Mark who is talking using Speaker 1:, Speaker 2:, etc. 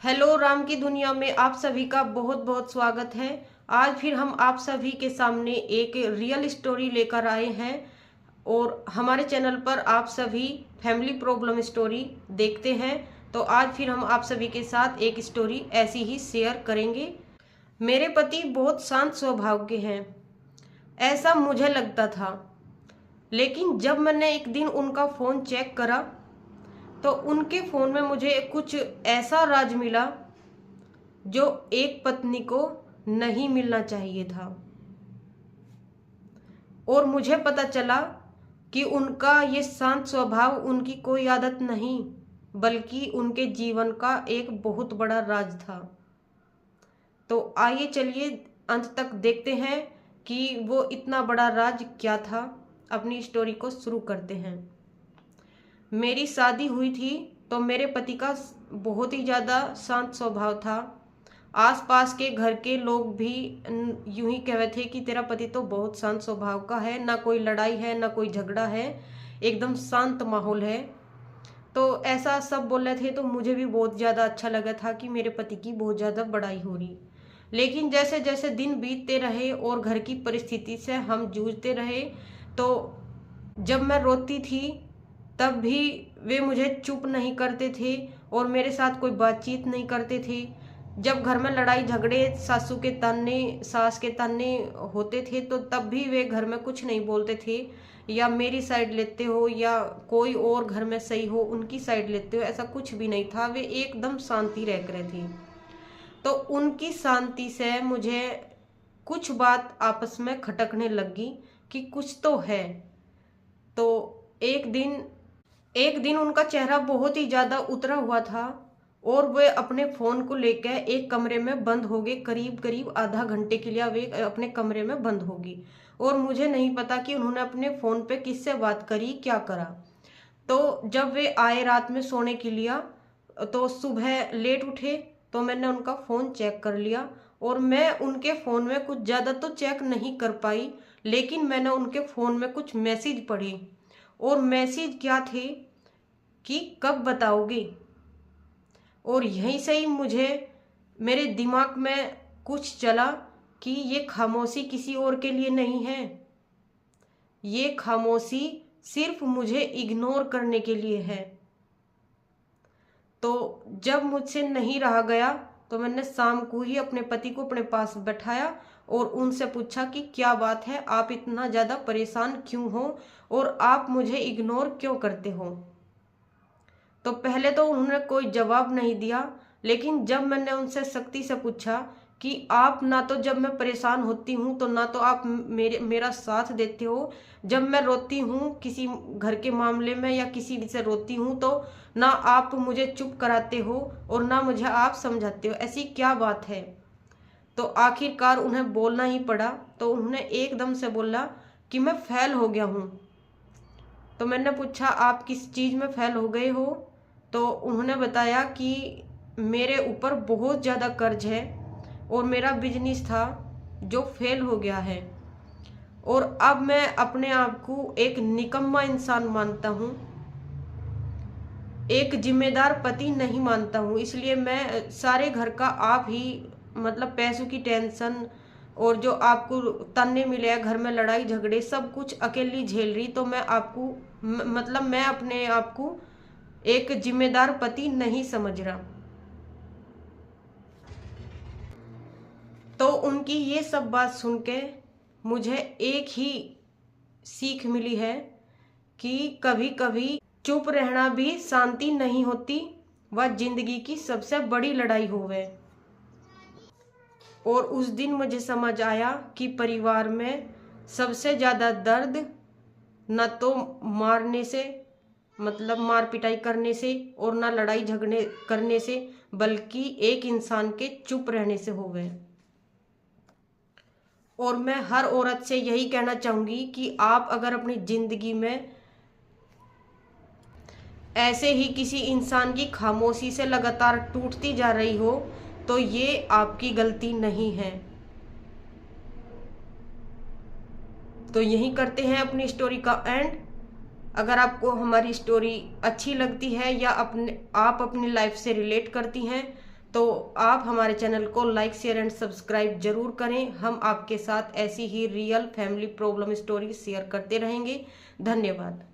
Speaker 1: Hello, Ram की दुनिया में आप सभी का बहुत बहुत स्वागत है। आज फिर हम आप सभी के सामने एक रियल स्टोरी लेकर आए हैं और हमारे चैनल पर आप सभी फैमिली प्रॉब्लम स्टोरी देखते हैं। तो आज फिर हम आप सभी के साथ एक स्टोरी ऐसी ही शेयर करेंगे। मेरे पति बहुत शांत स्वभाव के हैं, ऐसा मुझे लगता था। लेकिन जब मैंने एक दिन उनका फ़ोन चेक करा तो उनके फ़ोन में मुझे कुछ ऐसा राज मिला जो एक पत्नी को नहीं मिलना चाहिए था। और मुझे पता चला कि उनका ये शांत स्वभाव उनकी कोई आदत नहीं, बल्कि उनके जीवन का एक बहुत बड़ा राज था। तो आइए चलिए अंत तक देखते हैं कि वो इतना बड़ा राज क्या था। अपनी स्टोरी को शुरू करते हैं। मेरी शादी हुई थी तो मेरे पति का बहुत ही ज़्यादा शांत स्वभाव था। आसपास के घर के लोग भी यूं ही कह रहे थे कि तेरा पति तो बहुत शांत स्वभाव का है, ना कोई लड़ाई है ना कोई झगड़ा है, एकदम शांत माहौल है। तो ऐसा सब बोल रहे थे तो मुझे भी बहुत ज़्यादा अच्छा लगा था कि मेरे पति की बहुत ज़्यादा बड़ाई हो रही। लेकिन जैसे जैसे दिन बीतते रहे और घर की परिस्थिति से हम जूझते रहे, तो जब मैं रोती थी तब भी वे मुझे चुप नहीं करते थे और मेरे साथ कोई बातचीत नहीं करते थे। जब घर में लड़ाई झगड़े, सासू के ताने, सास के ताने होते थे तो तब भी वे घर में कुछ नहीं बोलते थे, या मेरी साइड लेते हो या कोई और घर में सही हो उनकी साइड लेते हो, ऐसा कुछ भी नहीं था। वे एकदम शांति रह रहे थे। तो उनकी शांति से मुझे कुछ बात आपस में खटकने लगी कि कुछ तो है। तो एक दिन उनका चेहरा बहुत ही ज़्यादा उतरा हुआ था और वे अपने फ़ोन को लेकर एक कमरे में बंद हो गए। करीब करीब आधा घंटे के लिए वे अपने कमरे में बंद हो गई और मुझे नहीं पता कि उन्होंने अपने फ़ोन पे किससे बात करी, क्या करा। तो जब वे आए रात में सोने के लिए तो सुबह लेट उठे तो मैंने उनका फ़ोन चेक कर लिया और मैं उनके फ़ोन में कुछ ज़्यादा तो चेक नहीं कर पाई, लेकिन मैंने उनके फ़ोन में कुछ मैसेज पढ़े। और मैसेज क्या थे कि कब बताओगे। और यहीं से ही मुझे मेरे दिमाग में कुछ चला कि ये खामोशी किसी और के लिए नहीं है, ये खामोशी सिर्फ मुझे इग्नोर करने के लिए है। तो जब मुझसे नहीं रहा गया तो मैंने शाम को ही अपने पति को अपने पास बैठाया और उनसे पूछा कि क्या बात है, आप इतना ज़्यादा परेशान क्यों हो और आप मुझे इग्नोर क्यों करते हो। तो पहले तो उन्होंने कोई जवाब नहीं दिया, लेकिन जब मैंने उनसे सख्ती से पूछा कि आप ना तो जब मैं परेशान होती हूँ तो ना तो आप मेरा साथ देते हो, जब मैं रोती हूँ किसी घर के मामले में या किसी से रोती हूँ तो ना आप मुझे चुप कराते हो और ना मुझे आप समझाते हो, ऐसी क्या बात है। तो आखिरकार उन्हें बोलना ही पड़ा। तो उन्होंने एकदम से बोला कि मैं फेल हो गया हूँ। तो मैंने पूछा आप किस चीज़ में फेल हो गए हो। तो उन्होंने बताया कि मेरे ऊपर बहुत ज़्यादा कर्ज है और मेरा बिजनेस था जो फेल हो गया है और अब मैं अपने आप को एक निकम्मा इंसान मानता हूँ, एक जिम्मेदार पति नहीं मानता हूँ। इसलिए मैं सारे घर का आप ही, मतलब पैसों की टेंशन और जो आपको ताने मिले घर में लड़ाई झगड़े सब कुछ अकेली झेल रही। तो मैं आपको मतलब मैं अपने आप को एक जिम्मेदार पति नहीं समझ रहा। तो उनकी ये सब बात सुन के मुझे एक ही सीख मिली है कि कभी कभी चुप रहना भी शांति नहीं होती, वह जिंदगी की सबसे बड़ी लड़ाई होवे। और उस दिन मुझे समझ आया कि परिवार में सबसे ज़्यादा दर्द न तो मारने से, मतलब मार पिटाई करने से और ना लड़ाई झगड़े करने से, बल्कि एक इंसान के चुप रहने से होवे। और मैं हर औरत से यही कहना चाहूँगी कि आप अगर अपनी ज़िंदगी में ऐसे ही किसी इंसान की खामोशी से लगातार टूटती जा रही हो तो ये आपकी गलती नहीं है। तो यहीं करते हैं अपनी स्टोरी का एंड। अगर आपको हमारी स्टोरी अच्छी लगती है या आप अपनी लाइफ से रिलेट करती हैं तो आप हमारे चैनल को लाइक शेयर एंड सब्सक्राइब जरूर करें। हम आपके साथ ऐसी ही real family problem story share करते रहेंगे। धन्यवाद।